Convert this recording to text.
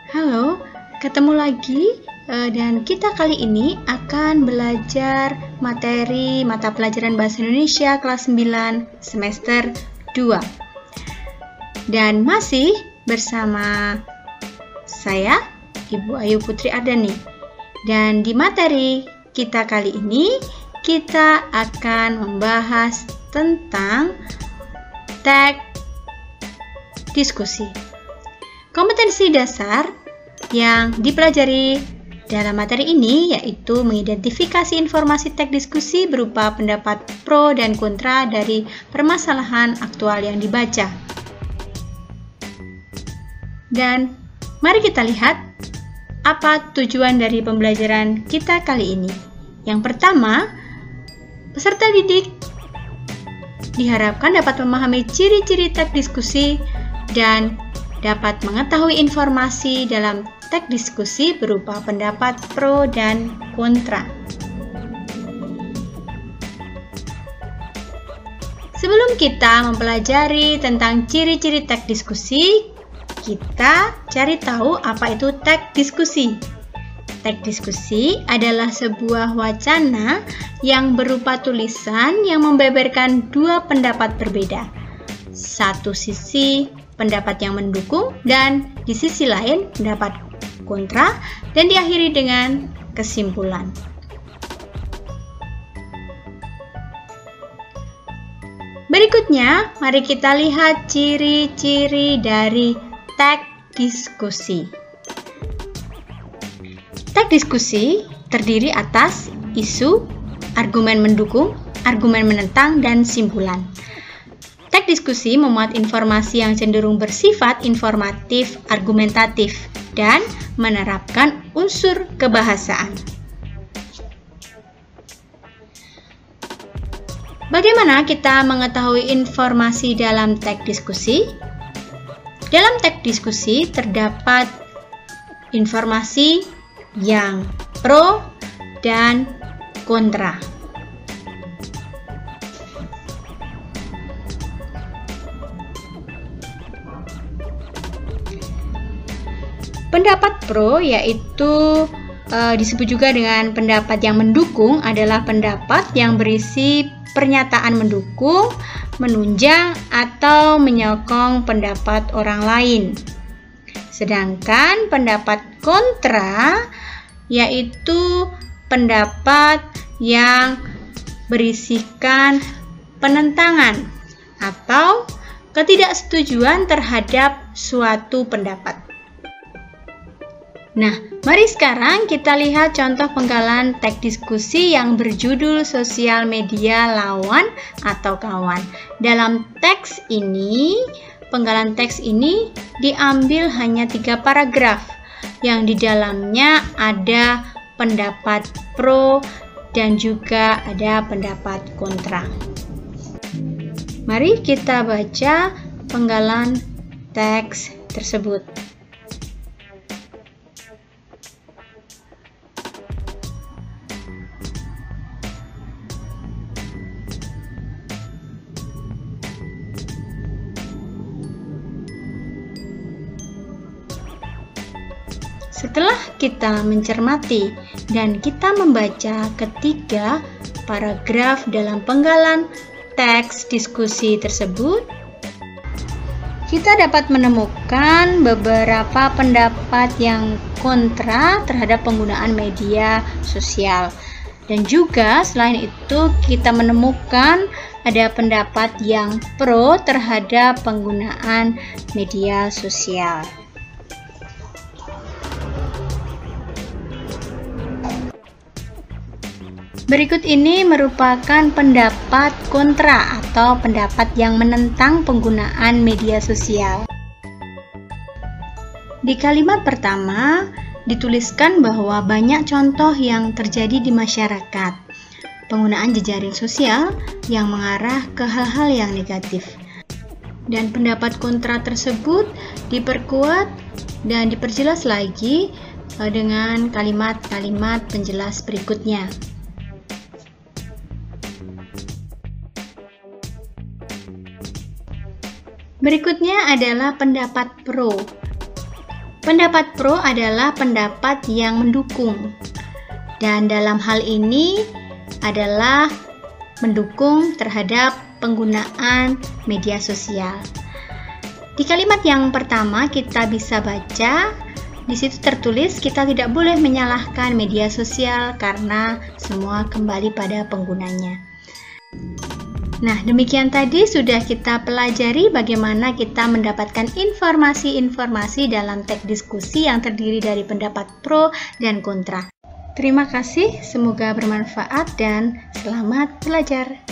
Halo, ketemu lagi dan kita kali ini akan belajar materi mata pelajaran Bahasa Indonesia kelas 9 semester 2. Dan masih bersama saya, Ibu Ayu Putri Ardani. Dan di materi kita kali ini kita akan membahas tentang teks diskusi. Kompetensi dasar yang dipelajari dalam materi ini yaitu mengidentifikasi informasi teks diskusi berupa pendapat pro dan kontra dari permasalahan aktual yang dibaca. Dan mari kita lihat apa tujuan dari pembelajaran kita kali ini. Yang pertama, peserta didik diharapkan dapat memahami ciri-ciri teks diskusi dan dapat mengetahui informasi dalam teks diskusi berupa pendapat pro dan kontra. Sebelum kita mempelajari tentang ciri-ciri teks diskusi, kita cari tahu apa itu teks diskusi. Teks diskusi adalah sebuah wacana yang berupa tulisan yang membeberkan dua pendapat berbeda. Satu sisi pendapat yang mendukung dan di sisi lain pendapat kontra dan diakhiri dengan kesimpulan. Berikutnya, mari kita lihat ciri-ciri dari teks diskusi. Teks diskusi terdiri atas isu, argumen mendukung, argumen menentang, dan simpulan. Teks diskusi memuat informasi yang cenderung bersifat informatif, argumentatif, dan menerapkan unsur kebahasaan. Bagaimana kita mengetahui informasi dalam teks diskusi? Dalam teks diskusi terdapat informasi yang pro dan kontra. Pendapat pro yaitu disebut juga dengan pendapat yang mendukung adalah pendapat yang berisi pernyataan mendukung, menunjang, atau menyokong pendapat orang lain. Sedangkan pendapat kontra yaitu pendapat yang berisikan penentangan atau ketidaksetujuan terhadap suatu pendapat. Nah, mari sekarang kita lihat contoh penggalan teks diskusi yang berjudul sosial media lawan atau kawan. Dalam teks ini, penggalan teks ini diambil hanya 3 paragraf yang di dalamnya ada pendapat pro dan juga ada pendapat kontra. Mari kita baca penggalan teks tersebut. Setelah kita mencermati dan kita membaca ketiga paragraf dalam penggalan teks diskusi tersebut, kita dapat menemukan beberapa pendapat yang kontra terhadap penggunaan media sosial. Dan juga selain itu kita menemukan ada pendapat yang pro terhadap penggunaan media sosial. Berikut ini merupakan pendapat kontra atau pendapat yang menentang penggunaan media sosial. Di kalimat pertama dituliskan bahwa banyak contoh yang terjadi di masyarakat, penggunaan jejaring sosial yang mengarah ke hal-hal yang negatif. Dan pendapat kontra tersebut diperkuat dan diperjelas lagi dengan kalimat-kalimat penjelas berikutnya. Berikutnya adalah pendapat pro. Pendapat pro adalah pendapat yang mendukung. Dan dalam hal ini adalah mendukung terhadap penggunaan media sosial. Di kalimat yang pertama kita bisa baca, di situ tertulis kita tidak boleh menyalahkan media sosial karena semua kembali pada penggunanya. Nah, demikian tadi sudah kita pelajari bagaimana kita mendapatkan informasi-informasi dalam teks diskusi yang terdiri dari pendapat pro dan kontra. Terima kasih, semoga bermanfaat dan selamat belajar.